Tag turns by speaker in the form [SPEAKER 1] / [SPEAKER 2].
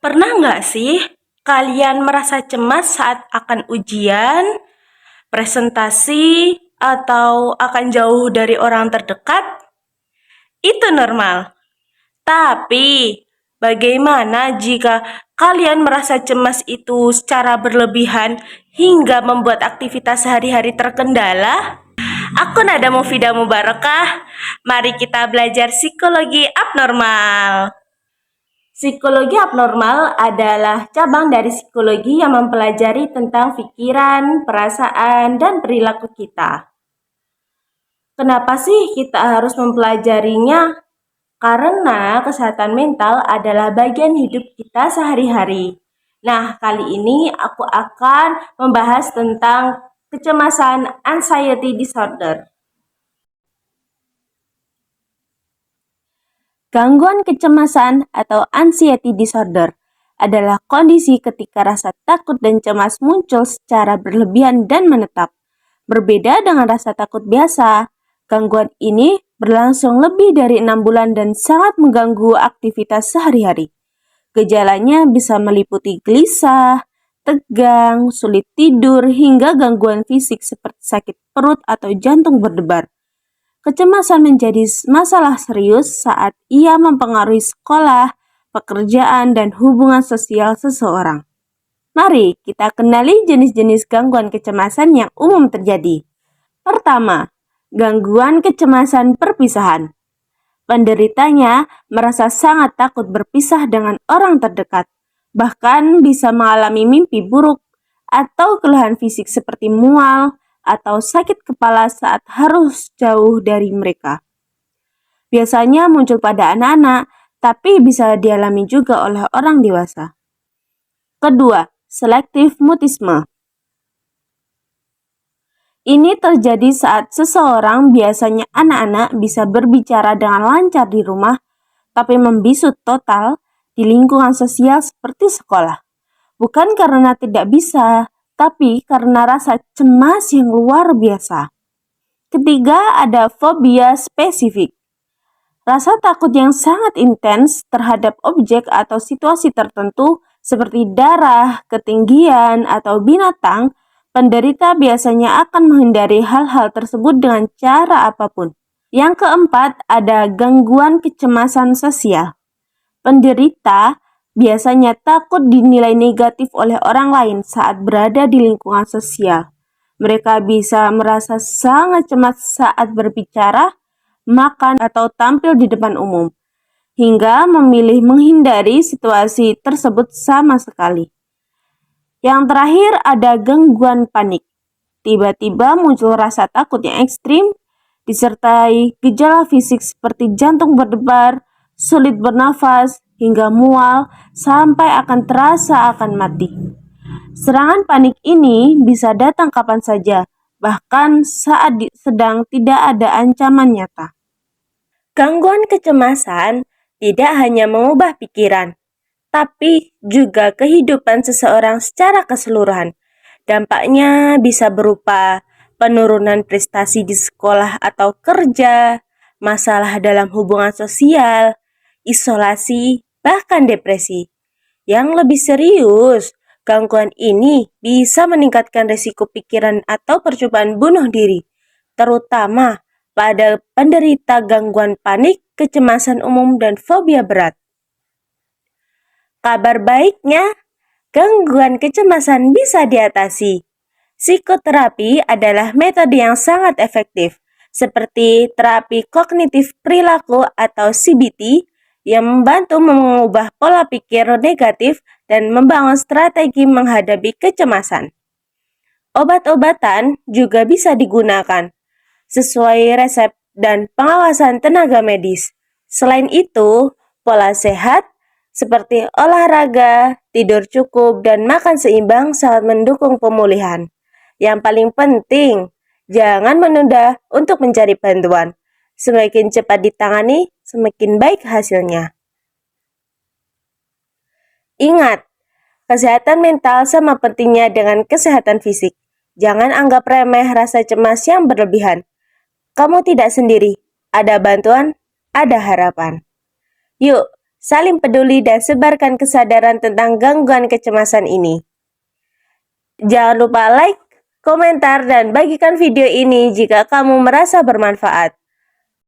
[SPEAKER 1] Pernah nggak sih kalian merasa cemas saat akan ujian, presentasi, atau akan jauh dari orang terdekat? Itu normal. Tapi, bagaimana jika kalian merasa cemas itu secara berlebihan hingga membuat aktivitas sehari-hari terkendala? Aku Nada Mufida Mubarakah. Mari kita belajar psikologi abnormal. Psikologi abnormal adalah cabang dari psikologi yang mempelajari tentang pikiran, perasaan, dan perilaku kita. Kenapa sih kita harus mempelajarinya? Karena kesehatan mental adalah bagian hidup kita sehari-hari. Nah, kali ini aku akan membahas tentang kecemasan anxiety disorder. Gangguan kecemasan atau anxiety disorder adalah kondisi ketika rasa takut dan cemas muncul secara berlebihan dan menetap. Berbeda dengan rasa takut biasa, gangguan ini berlangsung lebih dari 6 bulan dan sangat mengganggu aktivitas sehari-hari. Gejalanya bisa meliputi gelisah, tegang, sulit tidur, hingga gangguan fisik seperti sakit perut atau jantung berdebar. Kecemasan menjadi masalah serius saat ia mempengaruhi sekolah, pekerjaan, dan hubungan sosial seseorang. Mari kita kenali jenis-jenis gangguan kecemasan yang umum terjadi. Pertama, gangguan kecemasan perpisahan. Penderitanya merasa sangat takut berpisah dengan orang terdekat, bahkan bisa mengalami mimpi buruk atau keluhan fisik seperti mual atau sakit kepala saat harus jauh dari mereka. Biasanya muncul pada anak-anak, tapi bisa dialami juga oleh orang dewasa. Kedua, selektif mutisme. Ini terjadi saat seseorang, biasanya anak-anak, bisa berbicara dengan lancar di rumah, tapi membisu total di lingkungan sosial seperti sekolah. Bukan karena tidak bisa, tapi karena rasa cemas yang luar biasa. Ketiga, ada fobia spesifik. Rasa takut yang sangat intens terhadap objek atau situasi tertentu seperti darah, ketinggian, atau binatang. Penderita biasanya akan menghindari hal-hal tersebut dengan cara apapun. Yang keempat, ada gangguan kecemasan sosial. Penderita biasanya takut dinilai negatif oleh orang lain saat berada di lingkungan sosial. Mereka bisa merasa sangat cemas saat berbicara, makan, atau tampil di depan umum, hingga memilih menghindari situasi tersebut sama sekali. Yang terakhir ada gangguan panik. Tiba-tiba muncul rasa takut yang ekstrim, disertai gejala fisik seperti jantung berdebar, sulit bernafas, hingga mual, sampai akan terasa akan mati. Serangan panik ini bisa datang kapan saja, bahkan saat sedang tidak ada ancaman nyata. Gangguan kecemasan tidak hanya mengubah pikiran, tapi juga kehidupan seseorang secara keseluruhan. Dampaknya bisa berupa penurunan prestasi di sekolah atau kerja, masalah dalam hubungan sosial, isolasi, bahkan depresi. Yang lebih serius, gangguan ini bisa meningkatkan risiko pikiran atau percobaan bunuh diri, terutama pada penderita gangguan panik, kecemasan umum, dan fobia berat. Kabar baiknya, gangguan kecemasan bisa diatasi. Psikoterapi adalah metode yang sangat efektif, seperti terapi kognitif perilaku atau CBT, yang membantu mengubah pola pikir negatif dan membangun strategi menghadapi kecemasan. Obat-obatan juga bisa digunakan, sesuai resep dan pengawasan tenaga medis. Selain itu, pola sehat seperti olahraga, tidur cukup, dan makan seimbang sangat mendukung pemulihan. Yang paling penting, jangan menunda untuk mencari bantuan. Semakin cepat ditangani, semakin baik hasilnya. Ingat, kesehatan mental sama pentingnya dengan kesehatan fisik. Jangan anggap remeh rasa cemas yang berlebihan. Kamu tidak sendiri, ada bantuan, ada harapan. Yuk, Saling peduli dan sebarkan kesadaran tentang gangguan kecemasan ini. Jangan lupa like, komentar, dan bagikan video ini jika kamu merasa bermanfaat.